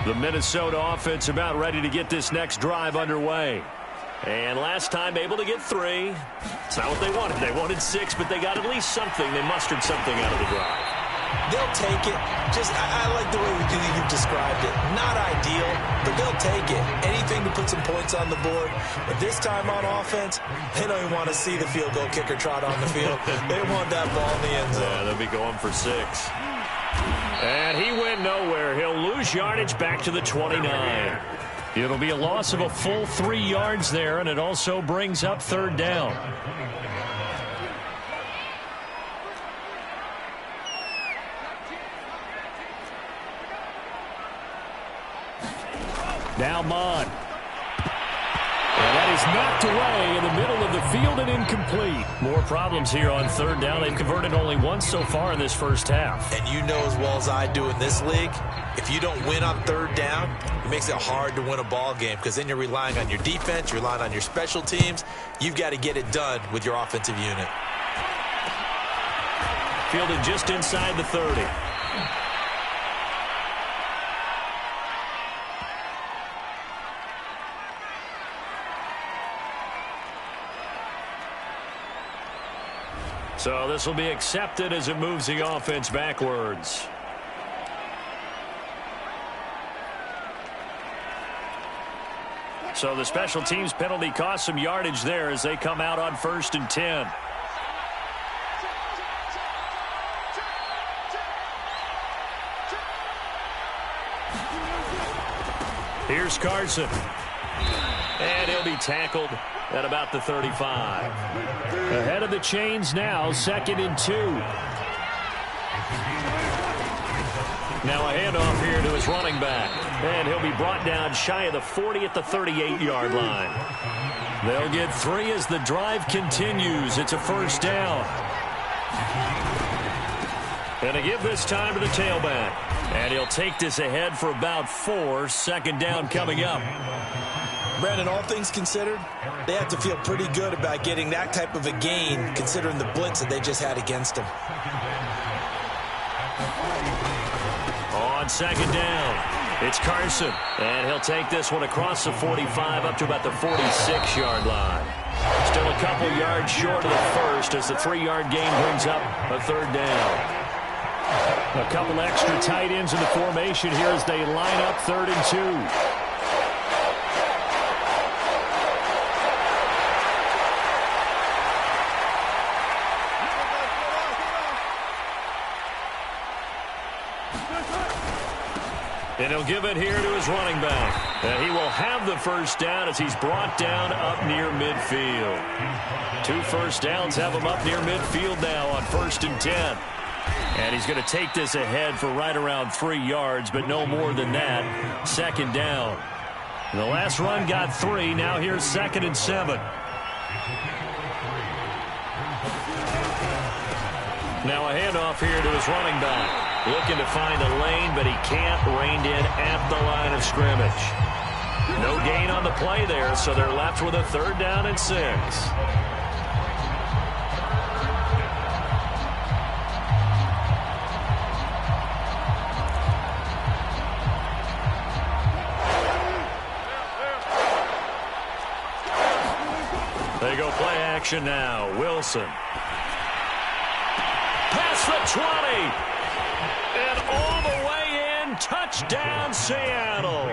The Minnesota offense about ready to get this next drive underway. And last time able to get 3. It's not what they wanted. They wanted 6, but they got at least something. They mustered something out of the drive. They'll take it. I like the way you've described it. Not ideal, but they'll take it. Anything to put some points on the board. But this time on offense, they don't even want to see the field goal kicker trot on the field. They want that ball in the end zone. Yeah, they'll be going for 6. And he went nowhere. He'll lose yardage back to the 29. It'll be a loss of a full 3 yards there, and it also brings up 3rd down. Now Mond. And that is knocked away in the middle of the field and incomplete. More problems here on 3rd down. They've converted only once so far in this first half. And you know as well as I do in this league, if you don't win on 3rd down, it makes it hard to win a ball game because then you're relying on your defense, you're relying on your special teams. You've got to get it done with your offensive unit. Fielded just inside the 30. So this will be accepted as it moves the offense backwards. So the special teams penalty cost some yardage there as they come out on 1st and 10. Here's Carson. And he'll be tackled at about the 35. Ahead of the chains now, 2nd and 2. Now a handoff here to his running back. And he'll be brought down shy of the 40 at the 38-yard line. They'll get 3 as the drive continues. It's a 1st down. And to give this time to the tailback. And he'll take this ahead for about 4. 2nd down coming up. Brandon, all things considered, they have to feel pretty good about getting that type of a gain considering the blitz that they just had against them. On 2nd down, it's Carson. And he'll take this one across the 45 up to about the 46-yard line. Still a couple yards short of the 1st as the 3-yard gain brings up a 3rd down. A couple extra tight ends in the formation here as they line up 3rd and 2. And he'll give it here to his running back. And he will have the 1st down as he's brought down up near midfield. 2 1st downs have him up near midfield now on 1st and 10. And he's going to take this ahead for right around 3 yards, but no more than that. 2nd down. And the last run got 3. Now here's 2nd and 7. Now a handoff here to his running back. Looking to find a lane, but he can't. Reined in at the line of scrimmage. No gain on the play there, so they're left with a 3rd down and 6. They go play action now. Wilson. Past the 20. And all the way in, touchdown Seattle.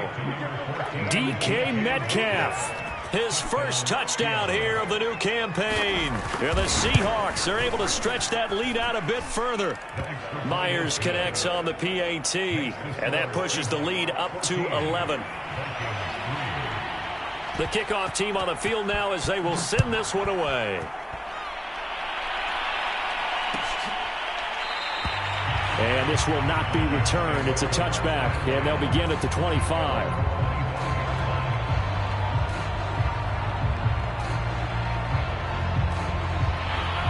DK Metcalf, his first touchdown here of the new campaign. And the Seahawks are able to stretch that lead out a bit further. Myers connects on the PAT, and that pushes the lead up to 11. The kickoff team on the field now as they will send this one away. And this will not be returned. It's a touchback, and they'll begin at the 25.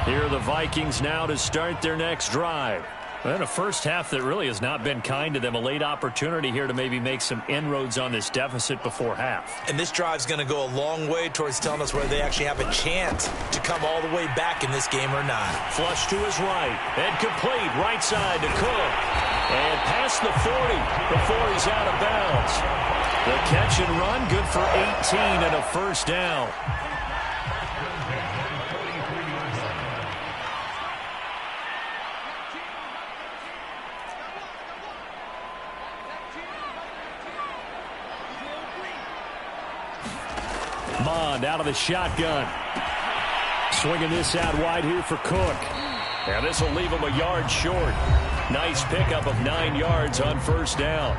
Here are the Vikings now to start their next drive. And a first half that really has not been kind to them. A late opportunity here to maybe make some inroads on this deficit before half. And this drive's going to go a long way towards telling us whether they actually have a chance to come all the way back in this game or not. Flush to his right. And complete right side to Cook. And past the 40 before he's out of bounds. The catch and run, good for 18 and a first down. Mond out of the shotgun. Swinging this out wide here for Cook. And this will leave him a yard short. Nice pickup of 9 yards on first down.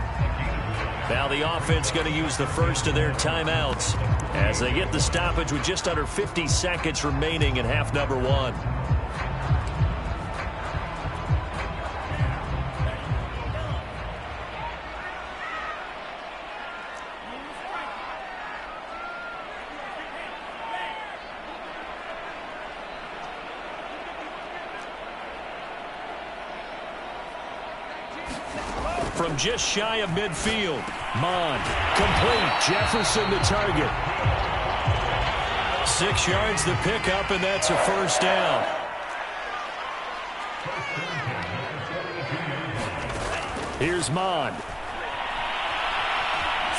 Now the offense going to use the first of their timeouts as they get the stoppage with just under 50 seconds remaining in half number 1. From just shy of midfield. Mond, complete. Jefferson the target. 6 yards the pickup, and that's a first down. Here's Mond.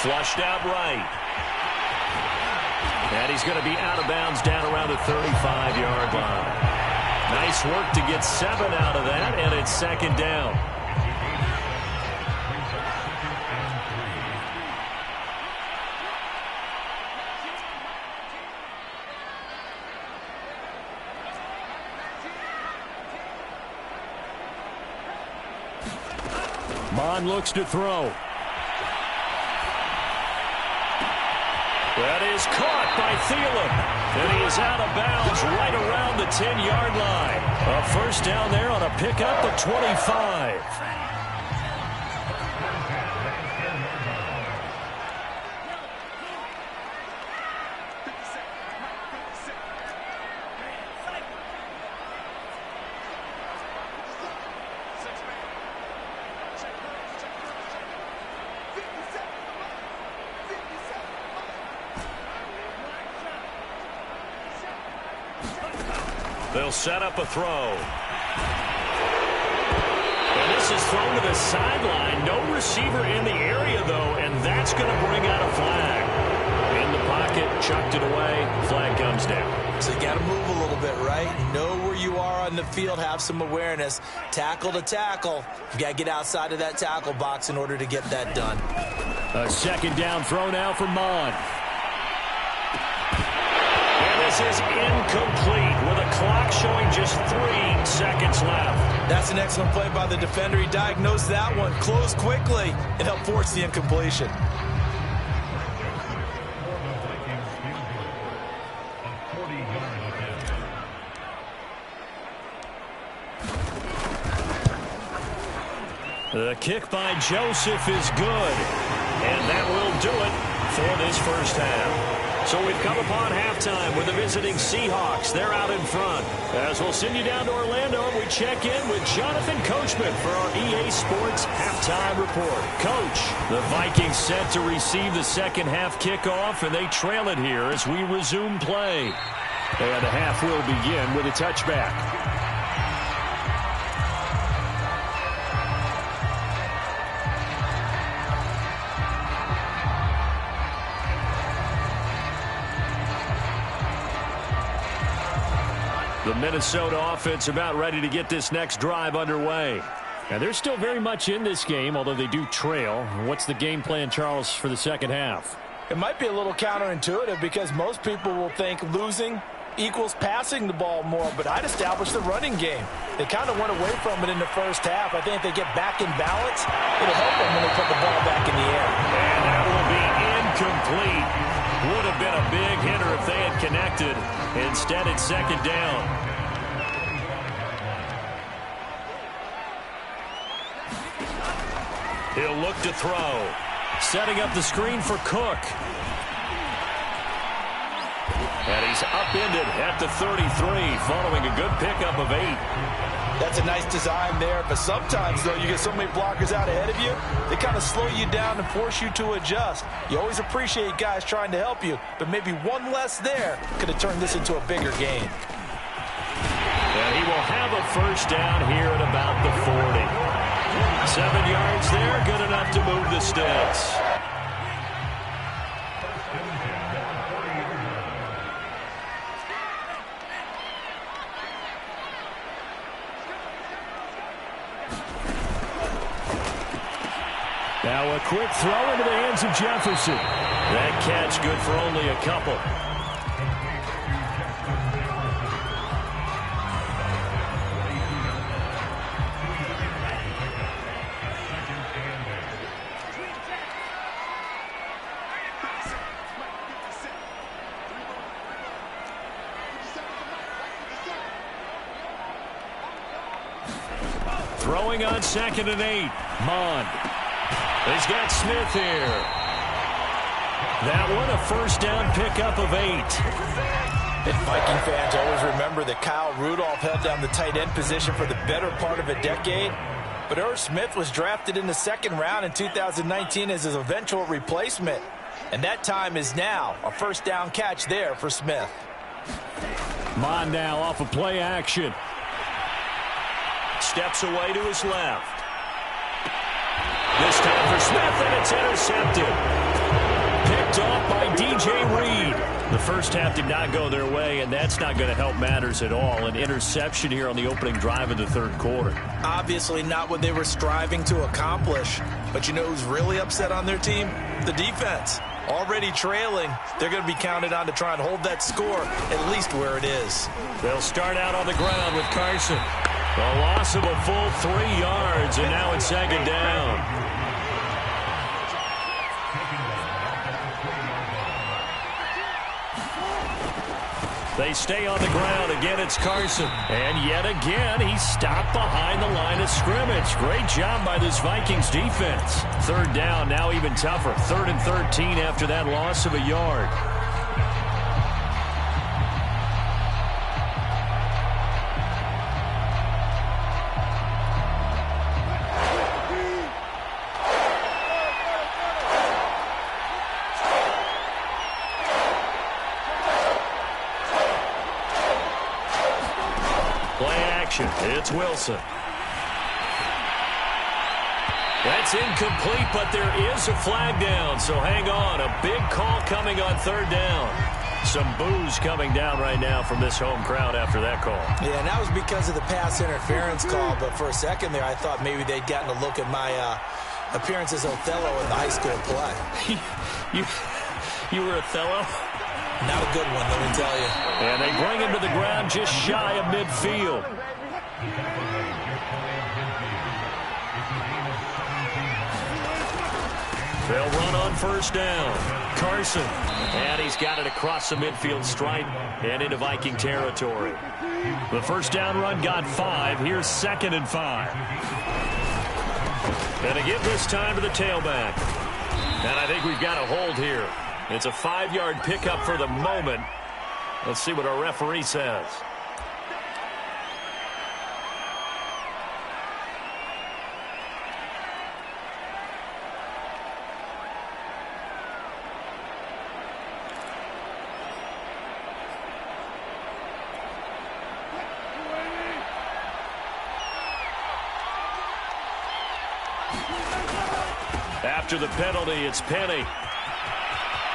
Flushed out right. And he's going to be out of bounds down around the 35-yard line. Nice work to get 7 out of that, and it's second down. Mond looks to throw. That is caught by Thielen. And he is out of bounds right around the 10-yard line. A first down there on a pickup of 25. They'll set up a throw. And this is thrown to the sideline. No receiver in the area, though, and that's going to bring out a flag. In the pocket, chucked it away. Flag comes down. So you got to move a little bit, right? Know where you are on the field. Have some awareness. Tackle to tackle. You got to get outside of that tackle box in order to get that done. A second down throw now for Mond. This is incomplete with a clock showing just 3 seconds left. That's an excellent play by the defender. He diagnosed that one, closed quickly, and helped force the incompletion. The kick by Joseph is good, and that will do it for this first half. So we've come upon halftime with the visiting Seahawks. They're out in front. As we'll send you down to Orlando, we check in with Jonathan Coachman for our EA Sports Halftime Report. Coach, the Vikings set to receive the second half kickoff, and they trail it here as we resume play. And the half will begin with a touchback. The Minnesota offense about ready to get this next drive underway. And they're still very much in this game, although they do trail. What's the game plan, Charles, for the second half? It might be a little counterintuitive because most people will think losing equals passing the ball more, but I'd establish the running game. They kind of went away from it in the first half. I think if they get back in balance, it'll help them when they put the ball back in the air. And that will be incomplete. Would have been a big hitter if they had connected. Instead, it's second down. He'll look to throw. Setting up the screen for Cook. And he's upended at the 33, following a good pickup of 8. That's a nice design there, but sometimes, though, you get so many blockers out ahead of you, they kind of slow you down and force you to adjust. You always appreciate guys trying to help you, but maybe one less there could have turned this into a bigger game. And he will have a first down here at about the 40. 7 yards there, good enough to move the sticks. Now a quick throw into the hands of Jefferson. That catch good for only a couple. Throwing on 2nd and 8. Mond. He's got Smith here. That one a first down pickup of 8. And Viking fans always remember that Kyle Rudolph held down the tight end position for the better part of a decade. But Irv Smith was drafted in the 2nd round in 2019 as his eventual replacement. And that time is now. A first down catch there for Smith. Mond now off of play action. Steps away to his left. This time for Smith, and it's intercepted. Picked off by DJ Reed. The first half did not go their way, and that's not going to help matters at all. An interception here on the opening drive of the 3rd quarter. Obviously not what they were striving to accomplish. But you know who's really upset on their team? The defense. Already trailing, they're going to be counted on to try and hold that score at least where it is. They'll start out on the ground with Carson. A loss of a full 3 yards, and now it's 2nd down. They stay on the ground. Again, it's Carson. And yet again, he's stopped behind the line of scrimmage. Great job by this Vikings defense. 3rd down, now even tougher. 3rd and 13 after that loss of a yard. It's Wilson. That's incomplete, but there is a flag down, so hang on. A big call coming on 3rd down. Some boos coming down right now from this home crowd after that call. Yeah, and that was because of the pass interference call, but for a second there I thought maybe they'd gotten a look at my appearance as Othello in the high school play. You were Othello? Not a good one, let me tell you. And they bring him to the ground just shy of midfield. They'll run on 1st down. Carson. And he's got it across the midfield stripe and into Viking territory. The 1st down run got 5. Here's 2nd and 5. And to give this time to the tailback. And I think we've got a hold here. It's a 5-yard pickup for the moment. Let's see what our referee says. After the penalty, it's Penny.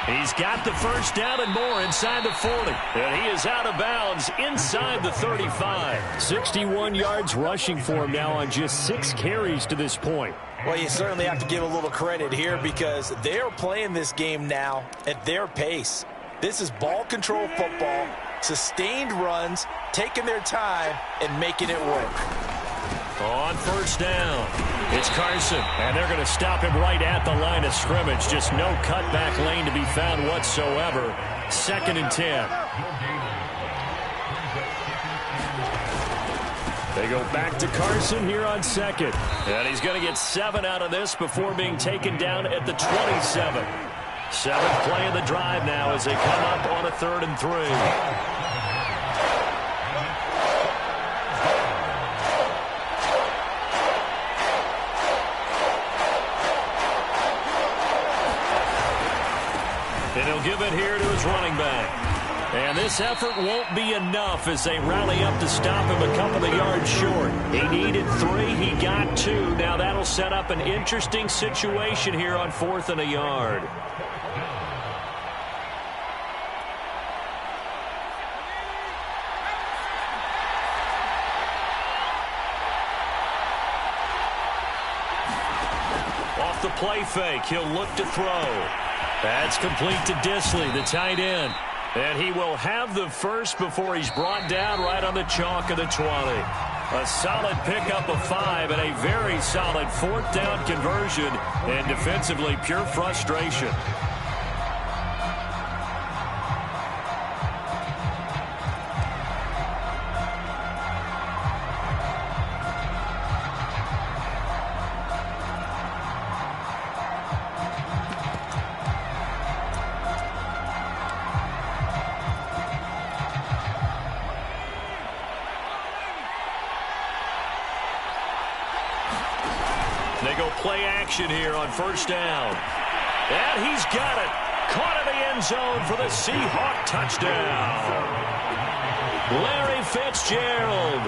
He's got the 1st down and more inside the 40. And he is out of bounds inside the 35. 61 yards rushing for him now on just 6 carries to this point. Well, you certainly have to give a little credit here because they're playing this game now at their pace. This is ball control football, sustained runs, taking their time, and making it work. On 1st down, it's Carson, and they're going to stop him right at the line of scrimmage. Just no cutback lane to be found whatsoever. 2nd and 10. They go back to Carson here on 2nd. And he's going to get 7 out of this before being taken down at the 27. 7th play of the drive now as they come up on a 3rd and 3. And he'll give it here to his running back. And this effort won't be enough as they rally up to stop him a couple of yards short. He needed 3. He got 2. Now that'll set up an interesting situation here on 4th and a yard. Off the play fake, he'll look to throw. That's complete to Dissly, the tight end. And he will have the first before he's brought down right on the chalk of the 20. A solid pickup of 5 and a very solid 4th down conversion, and defensively pure frustration. They go play action here on 1st down. And he's got it. Caught in the end zone for the Seahawk touchdown. Larry Fitzgerald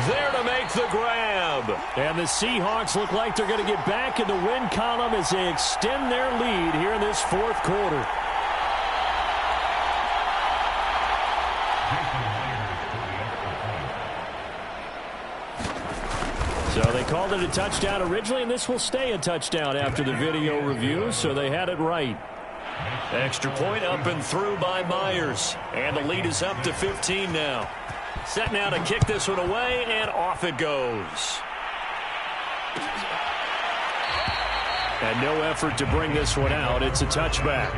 there to make the grab. And the Seahawks look like they're going to get back in the win column as they extend their lead here in this 4th quarter. So they called it a touchdown originally, and this will stay a touchdown after the video review, so they had it right. Extra point up and through by Myers. And the lead is up to 15 now. Set now to kick this one away, and off it goes. And no effort to bring this one out. It's a touchback.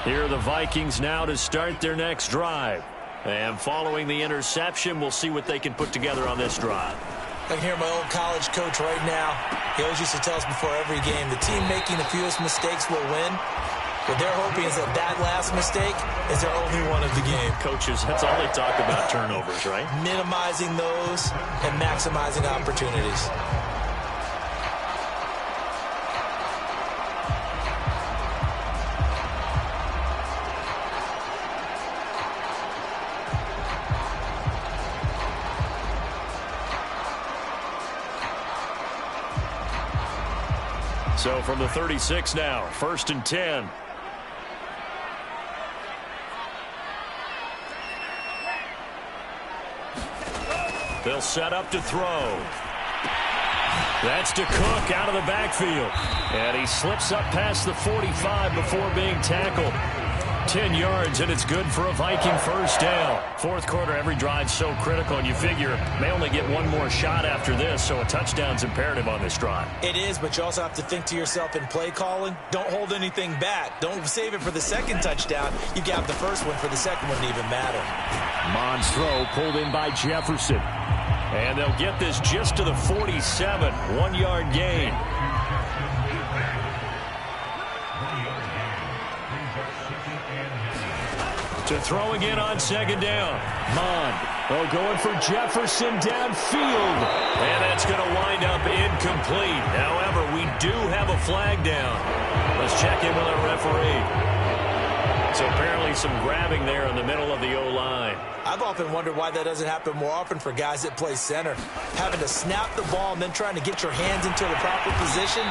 Here are the Vikings now to start their next drive. And following the interception, we'll see what they can put together on this drive. I can hear my old college coach right now. He always used to tell us before every game, the team making the fewest mistakes will win. What they're hoping is that that last mistake is their only one of the game. Coaches, that's all they talk about, turnovers, right? Minimizing those and maximizing opportunities. So from the 36 now, 1st and 10. They'll set up to throw. That's to Cook out of the backfield. And he slips up past the 45 before being tackled. 10 yards, and it's good for a Viking 1st down. 4th quarter, every drive's so critical, and you figure may only get one more shot after this, so a touchdown's imperative on this drive. It is, but you also have to think to yourself in play calling, don't hold anything back. Don't save it for the second touchdown. You got the first one for the second one to even matter. Mond's throw pulled in by Jefferson. And they'll get this just to the 47, 1-yard gain. To throw again on 2nd down. Mond going for Jefferson downfield. And that's going to wind up incomplete. However, we do have a flag down. Let's check in with our referee. So apparently some grabbing there in the middle of the O-line. I've often wondered why that doesn't happen more often for guys that play center. Having to snap the ball and then trying to get your hands into the proper position,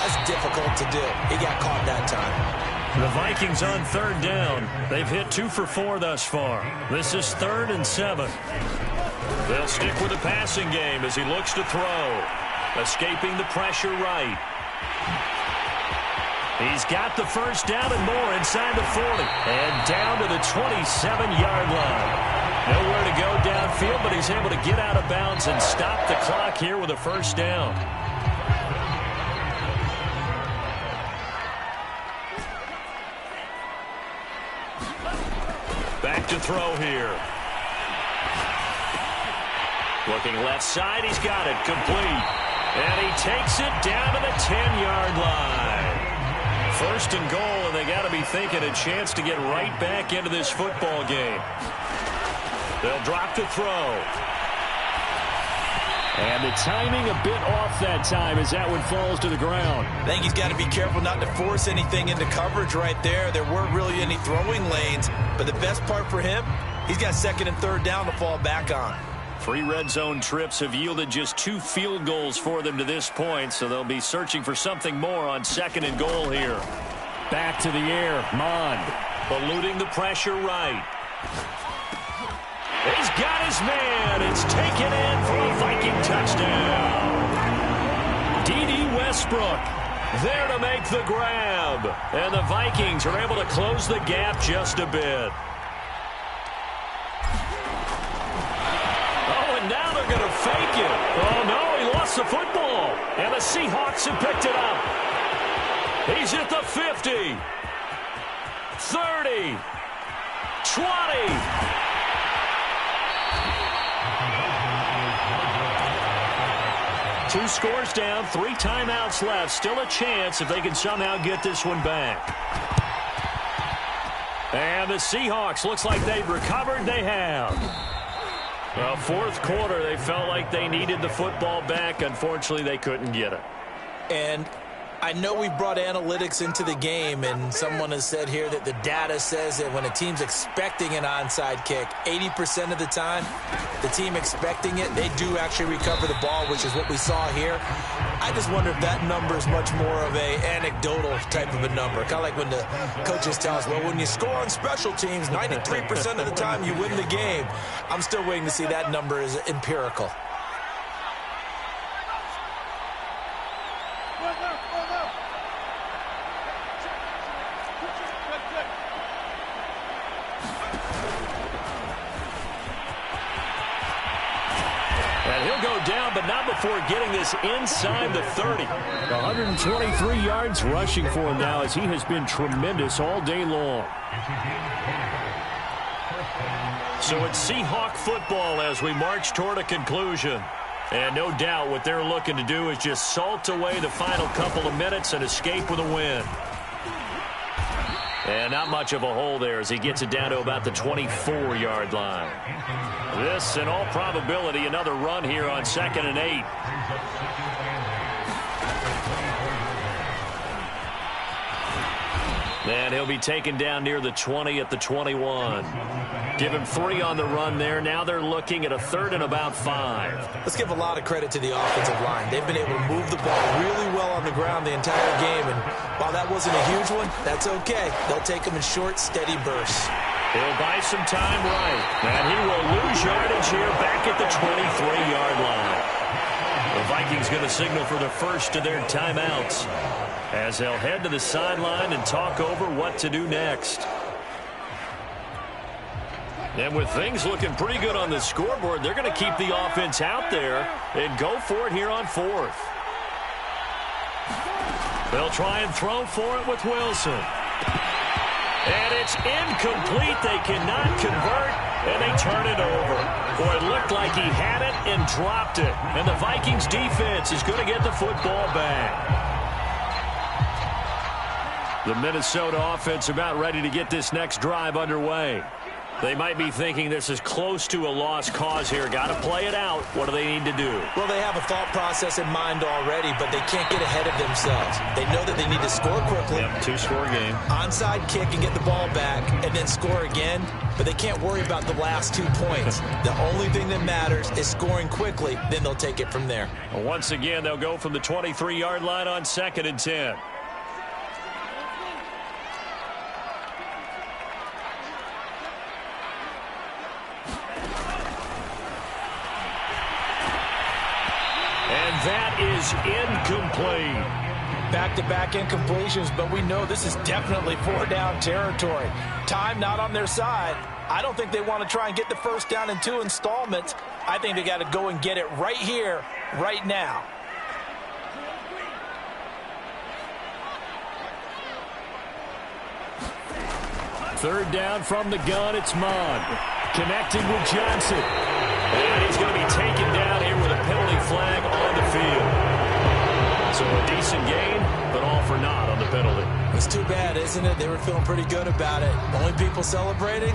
that's difficult to do. He got caught that time. The Vikings on 3rd down. They've hit 2 for 4 thus far. This is 3rd and 7. They'll stick with the passing game as he looks to throw. Escaping the pressure right. He's got the 1st down and more inside the 40. And down to the 27-yard line. Nowhere to go downfield, but he's able to get out of bounds and stop the clock here with a 1st down. Back to throw here. Looking left side, he's got it complete. And he takes it down to the 10-yard line. First and goal, and they got to be thinking a chance to get right back into this football game. They'll drop to throw. And the timing a bit off that time as that one falls to the ground. I think he's got to be careful not to force anything into coverage right there. There weren't really any throwing lanes, but the best part for him, he's got second and third down to fall back on. 3 red zone trips have yielded just 2 field goals for them to this point, so they'll be searching for something more on second and goal here. Back to the air, Mond, eluding the pressure right. He's got his man. It's taken in for a Viking touchdown. D.D. Westbrook there to make the grab, and the Vikings are able to close the gap just a bit. Now they're going to fake it. Oh, no, he lost the football. And the Seahawks have picked it up. He's at the 50. 30. 20. Two scores down, 3 timeouts left. Still a chance if they can somehow get this one back. And the Seahawks, looks like they've recovered. They have. Well, fourth quarter, they felt like they needed the football back. Unfortunately, they couldn't get it. And I know we brought analytics into the game, and someone has said here that the data says that when a team's expecting an onside kick, 80% of the time, the team expecting it, they do actually recover the ball, which is what we saw here. I just wonder if that number is much more of a anecdotal type of a number. Kind of like when the coaches tell us, well, when you score on special teams, 93% of the time you win the game. I'm still waiting to see that number is empirical. But not before getting this inside the 30. 123 yards rushing for him now as he has been tremendous all day long. So it's Seahawk football as we march toward a conclusion. And no doubt what they're looking to do is just salt away the final couple of minutes and escape with a win. And not much of a hole there as he gets it down to about the 24-yard line. This, in all probability, another run here on 2nd and 8. And he'll be taken down near the 20 at the 21. Give him 3 on the run there. Now they're looking at a 3rd and about 5. Let's give a lot of credit to the offensive line. They've been able to move the ball really well on the ground the entire game. And while that wasn't a huge one, that's okay. They'll take them in short, steady bursts. He'll buy some time right. And he will lose yardage here back at the 23-yard line. The Vikings going to signal for the first of their timeouts as they'll head to the sideline and talk over what to do next. And with things looking pretty good on the scoreboard, they're going to keep the offense out there and go for it here on 4th. They'll try and throw for it with Wilson. And it's incomplete. They cannot convert, and they turn it over. Boy, it looked like he had it and dropped it. And the Vikings defense is going to get the football back. The Minnesota offense about ready to get this next drive underway. They might be thinking this is close to a lost cause here. Got to play it out. What do they need to do? Well, they have a thought process in mind already, but they can't get ahead of themselves. They know that they need to score quickly. Yep, 2-score game. Onside kick and get the ball back and then score again, but they can't worry about the last 2 points. The only thing that matters is scoring quickly, then they'll take it from there. Once again, they'll go from the 23-yard line on 2nd and 10. That is incomplete. Back-to-back incompletions, but we know this is definitely 4-down territory. Time not on their side. I don't think they want to try and get the first down in 2 installments. I think they got to go and get it right here, right now. Third down from the gun, it's Mond. Connecting with Johnson. And he's going to be taken down here with a penalty flag on the field. So a decent gain, but all for naught on the penalty. It's too bad, isn't it? They were feeling pretty good about it. Only people celebrating?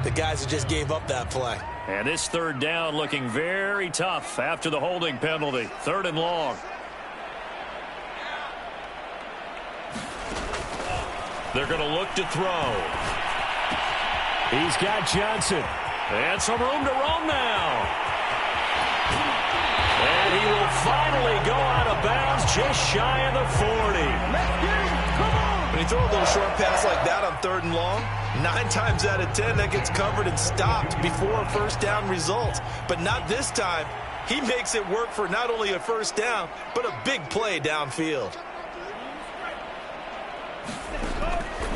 The guys who just gave up that play. And this third down looking very tough after the holding penalty. 3rd and long. They're going to look to throw. He's got Johnson. And some room to roam now. And he will finally go out of bounds just shy of the 40. When you throw a little short pass like that on 3rd and long, 9 times out of 10 that gets covered and stopped before a first down result. But not this time. He makes it work for not only a first down, but a big play downfield.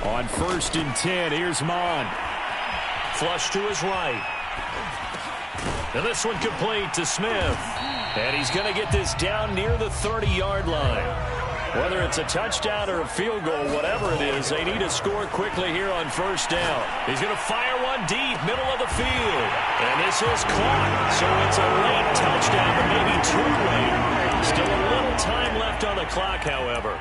On 1st and 10, here's Mond. Flush to his right. And this one complete to Smith. And he's going to get this down near the 30-yard line. Whether it's a touchdown or a field goal, whatever it is, they need to score quickly here on 1st down. He's going to fire one deep, middle of the field. And this is caught. So it's a late touchdown, but maybe too late. Still a little time left on the clock, however.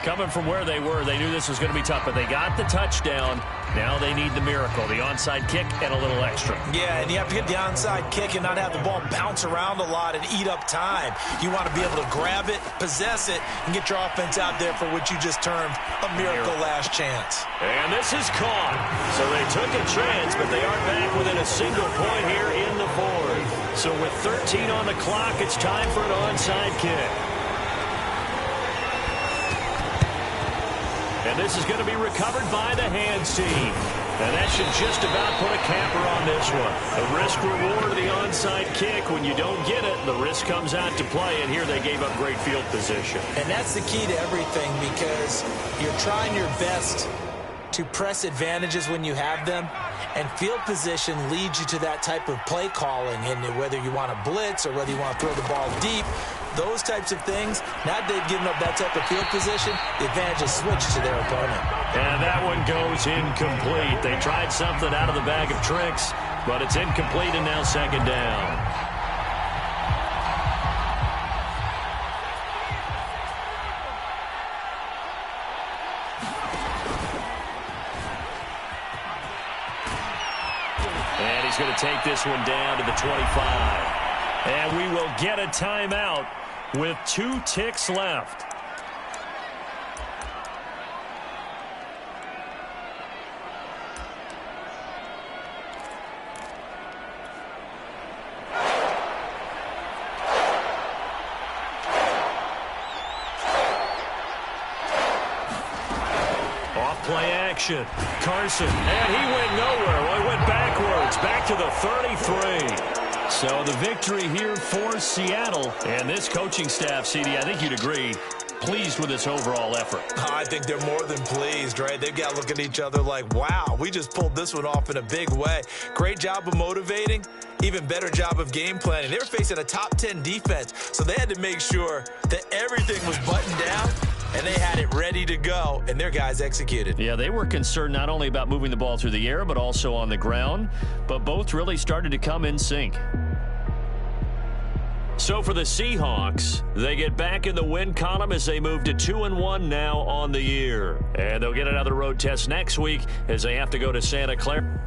Coming from where they were, they knew this was going to be tough, but they got the touchdown. Now they need the miracle, the onside kick and a little extra. Yeah, and you have to get the onside kick and not have the ball bounce around a lot and eat up time. You want to be able to grab it, possess it, and get your offense out there for what you just termed a miracle last chance. And this is caught. So they took a chance, but they aren't back within a single point here in the 4th. So with 13 on the clock, it's time for an onside kick. And this is going to be recovered by the hands team. And that should just about put a capper on this one. The risk-reward of the onside kick. When you don't get it, the risk comes out to play. And here they gave up great field position. And that's the key to everything, because you're trying your best to press advantages when you have them. And field position leads you to that type of play calling. And whether you want to blitz or whether you want to throw the ball deep, those types of things, now that they've given up that type of field position, the advantage is switched to their opponent. And that one goes incomplete. They tried something out of the bag of tricks, but it's incomplete and now 2nd down. And he's going to take this one down to the 25. And we will get a timeout with 2 ticks left. Off-play action. Carson, and he went nowhere. Well, he went backwards, back to the 33. So the victory here for Seattle. And this coaching staff, CD, I think you'd agree, pleased with this overall effort. I think they're more than pleased, right? They've got to look at each other like, wow, we just pulled this one off in a big way. Great job of motivating. Even better job of game planning. They were facing a top 10 defense, so they had to make sure that everything was buttoned down. And they had it ready to go, and their guys executed. Yeah, they were concerned not only about moving the ball through the air, but also on the ground. But both really started to come in sync. So for the Seahawks, they get back in the win column as they move to 2-1 now on the year. And they'll get another road test next week as they have to go to Santa Clara.